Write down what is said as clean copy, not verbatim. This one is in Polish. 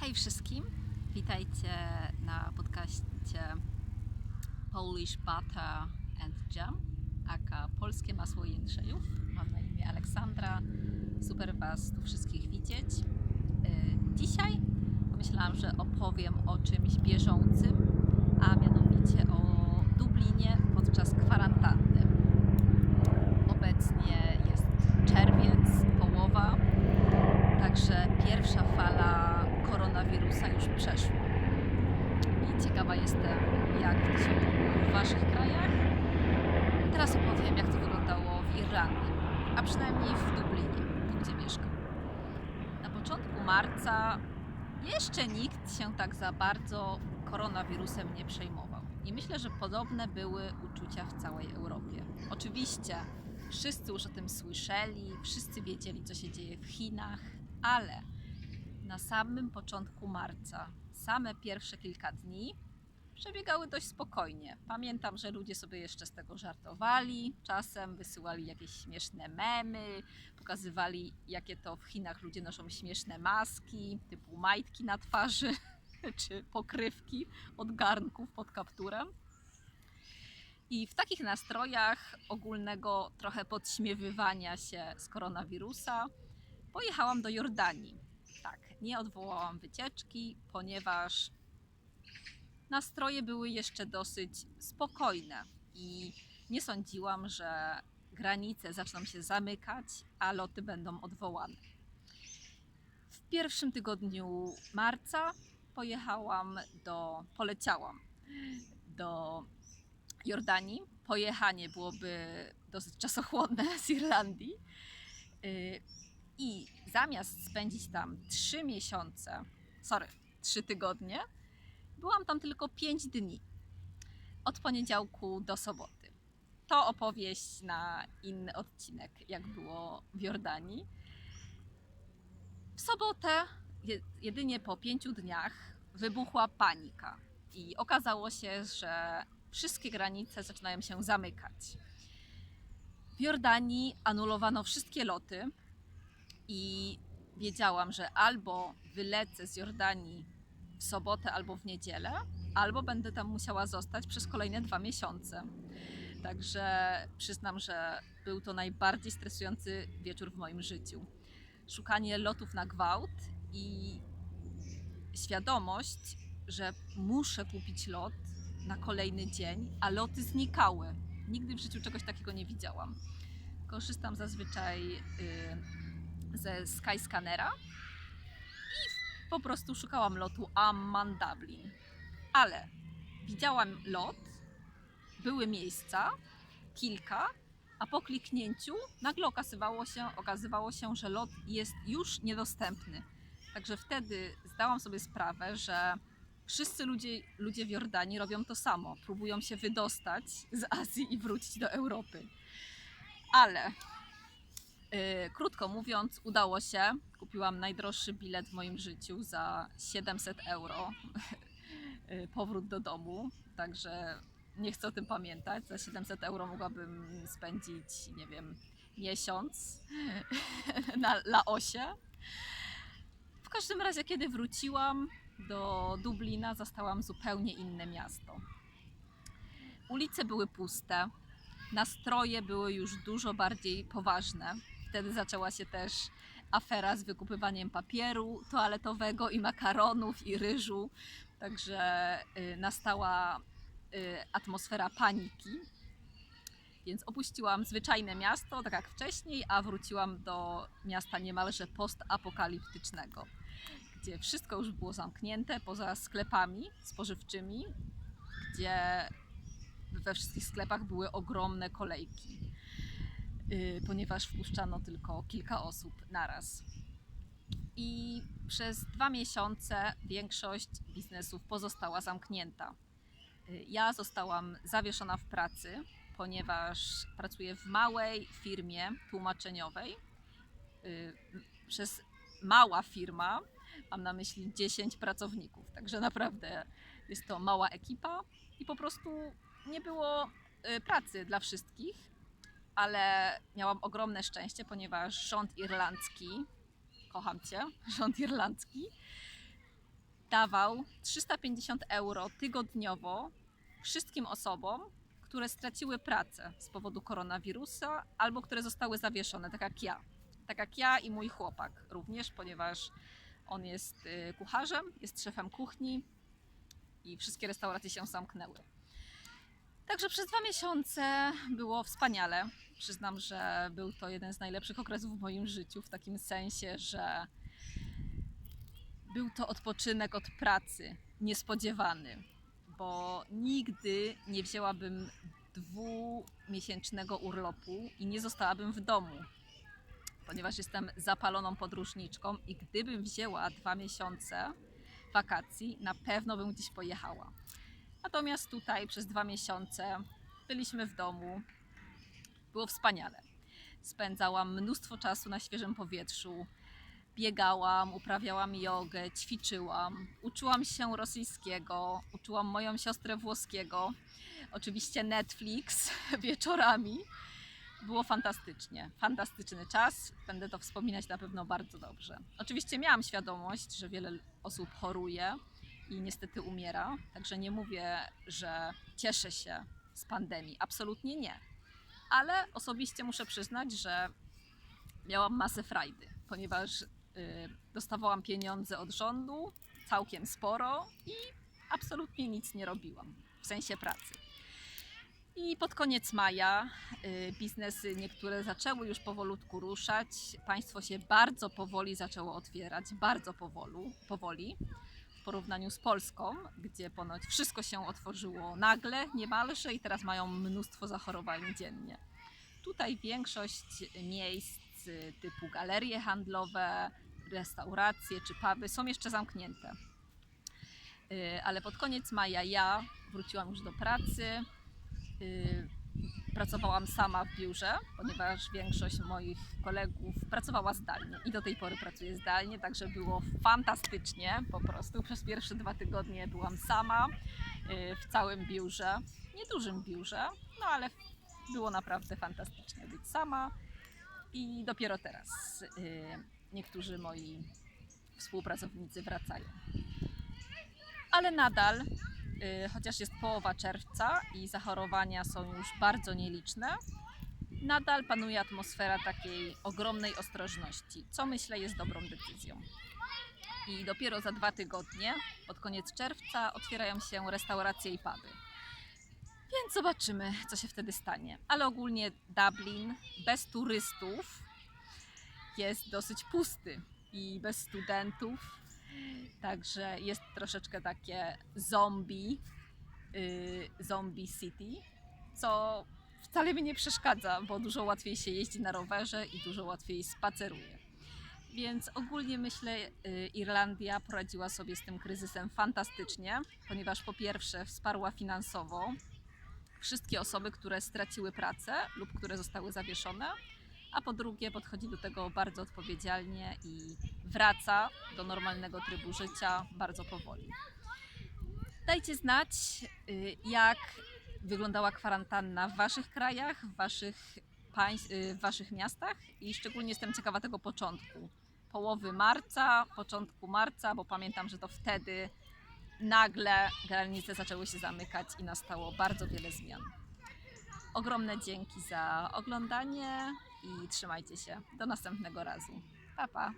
Hej wszystkim, witajcie na podcaście Polish Butter and Jam, aka Polskie Masło i Jędrzejów. Mam na imię Aleksandra, super Was tu wszystkich widzieć. Dzisiaj pomyślałam, że opowiem o czymś bieżącym, a mianowicie o Dublinie podczas kwarantanny. Obecnie jest czerwiec, połowa, także pierwsza fala koronawirusa już przeszła. I ciekawa jestem, jak to się odbyło w Waszych krajach. Teraz opowiem, jak to wyglądało w Irlandii, a przynajmniej w Dublinie, tu gdzie mieszkam. Na początku marca jeszcze nikt się tak za bardzo koronawirusem nie przejmował. I myślę, że podobne były uczucia w całej Europie. Oczywiście wszyscy już o tym słyszeli, wszyscy wiedzieli, co się dzieje w Chinach, ale na samym początku marca, same pierwsze kilka dni przebiegały dość spokojnie. Pamiętam, że ludzie sobie jeszcze z tego żartowali, czasem wysyłali jakieś śmieszne memy, pokazywali, jakie to w Chinach ludzie noszą śmieszne maski, typu majtki na twarzy, czy pokrywki od garnków pod kapturem. I w takich nastrojach ogólnego trochę podśmiewywania się z koronawirusa pojechałam do Jordanii. Tak, nie odwołałam wycieczki, ponieważ nastroje były jeszcze dosyć spokojne i nie sądziłam, że granice zaczną się zamykać, a loty będą odwołane. W pierwszym tygodniu marca poleciałam do Jordanii. Pojechanie byłoby dosyć czasochłonne z Irlandii. I zamiast spędzić tam 3 tygodnie, byłam tam tylko 5 dni. Od poniedziałku do soboty. To opowieść na inny odcinek, jak było w Jordanii. W sobotę, jedynie po 5 dniach, wybuchła panika. I okazało się, że wszystkie granice zaczynają się zamykać. W Jordanii anulowano wszystkie loty i wiedziałam, że albo wylecę z Jordanii w sobotę albo w niedzielę, albo będę tam musiała zostać przez kolejne 2 miesiące. Także przyznam, że był to najbardziej stresujący wieczór w moim życiu. Szukanie lotów na gwałt i świadomość, że muszę kupić lot na kolejny dzień, a loty znikały. Nigdy w życiu czegoś takiego nie widziałam. Korzystam zazwyczaj ze Skyscannera i po prostu szukałam lotu Amman-Dublin. Ale widziałam lot, były miejsca, kilka, a po kliknięciu nagle okazywało się, że lot jest już niedostępny. Także wtedy zdałam sobie sprawę, że wszyscy ludzie w Jordanii robią to samo. Próbują się wydostać z Azji i wrócić do Europy. Ale krótko mówiąc, udało się. Kupiłam najdroższy bilet w moim życiu za 700 euro. Powrót do domu, także nie chcę o tym pamiętać. Za 700 euro mogłabym spędzić, nie wiem, miesiąc na Laosie. W każdym razie, kiedy wróciłam do Dublina, zastałam zupełnie inne miasto. Ulice były puste, nastroje były już dużo bardziej poważne. Wtedy zaczęła się też afera z wykupywaniem papieru toaletowego i makaronów i ryżu. Także nastała atmosfera paniki. Więc opuściłam zwyczajne miasto, tak jak wcześniej, a wróciłam do miasta niemalże postapokaliptycznego, gdzie wszystko już było zamknięte poza sklepami spożywczymi, gdzie we wszystkich sklepach były ogromne kolejki, ponieważ wpuszczano tylko kilka osób naraz. I przez 2 miesiące większość biznesów pozostała zamknięta. Ja zostałam zawieszona w pracy, ponieważ pracuję w małej firmie tłumaczeniowej. Przez mała firma mam na myśli 10 pracowników, także naprawdę jest to mała ekipa i po prostu nie było pracy dla wszystkich, ale miałam ogromne szczęście, ponieważ rząd irlandzki, kocham Cię, rząd irlandzki, dawał 350 euro tygodniowo wszystkim osobom, które straciły pracę z powodu koronawirusa albo które zostały zawieszone, tak jak ja. Tak jak ja i mój chłopak również, ponieważ on jest kucharzem, jest szefem kuchni i wszystkie restauracje się zamknęły. Także przez 2 miesiące było wspaniale. Przyznam, że był to jeden z najlepszych okresów w moim życiu, w takim sensie, że był to odpoczynek od pracy, niespodziewany, bo nigdy nie wzięłabym 2-miesięcznego urlopu i nie zostałabym w domu, ponieważ jestem zapaloną podróżniczką i gdybym wzięła 2 miesiące wakacji, na pewno bym gdzieś pojechała. Natomiast tutaj przez 2 miesiące byliśmy w domu, było wspaniale. Spędzałam mnóstwo czasu na świeżym powietrzu, biegałam, uprawiałam jogę, ćwiczyłam, uczyłam się rosyjskiego, uczyłam moją siostrę włoskiego, oczywiście Netflix wieczorami. Było fantastycznie, fantastyczny czas, będę to wspominać na pewno bardzo dobrze. Oczywiście miałam świadomość, że wiele osób choruje i niestety umiera, także nie mówię, że cieszę się z pandemii, absolutnie nie. Ale osobiście muszę przyznać, że miałam masę frajdy, ponieważ dostawałam pieniądze od rządu, całkiem sporo i absolutnie nic nie robiłam, w sensie pracy. I pod koniec maja biznesy niektóre zaczęły już powolutku ruszać, państwo się bardzo powoli zaczęło otwierać, bardzo powoli, w porównaniu z Polską, gdzie ponoć wszystko się otworzyło nagle, niemalże i teraz mają mnóstwo zachorowań dziennie. Tutaj większość miejsc typu galerie handlowe, restauracje czy puby są jeszcze zamknięte. Ale pod koniec maja ja wróciłam już do pracy. Pracowałam sama w biurze, ponieważ większość moich kolegów pracowała zdalnie i do tej pory pracuję zdalnie, także było fantastycznie po prostu. Przez pierwsze 2 tygodnie byłam sama w całym biurze, niedużym biurze, no ale było naprawdę fantastycznie być sama i dopiero teraz niektórzy moi współpracownicy wracają. Ale nadal, chociaż jest połowa czerwca i zachorowania są już bardzo nieliczne, nadal panuje atmosfera takiej ogromnej ostrożności, co myślę jest dobrą decyzją. I dopiero za 2 tygodnie, pod koniec czerwca, otwierają się restauracje i puby. Więc zobaczymy, co się wtedy stanie. Ale ogólnie Dublin bez turystów jest dosyć pusty i bez studentów. Także jest troszeczkę takie zombie city, co wcale mi nie przeszkadza, bo dużo łatwiej się jeździ na rowerze i dużo łatwiej spaceruje. Więc ogólnie myślę, Irlandia poradziła sobie z tym kryzysem fantastycznie, ponieważ po pierwsze wsparła finansowo wszystkie osoby, które straciły pracę lub które zostały zawieszone, a po drugie podchodzi do tego bardzo odpowiedzialnie i wraca do normalnego trybu życia bardzo powoli. Dajcie znać, jak wyglądała kwarantanna w Waszych krajach, w Waszych miastach i szczególnie jestem ciekawa tego początku. Połowy marca, początku marca, bo pamiętam, że to wtedy nagle granice zaczęły się zamykać i nastało bardzo wiele zmian. Ogromne dzięki za oglądanie i trzymajcie się. Do następnego razu. Pa, pa!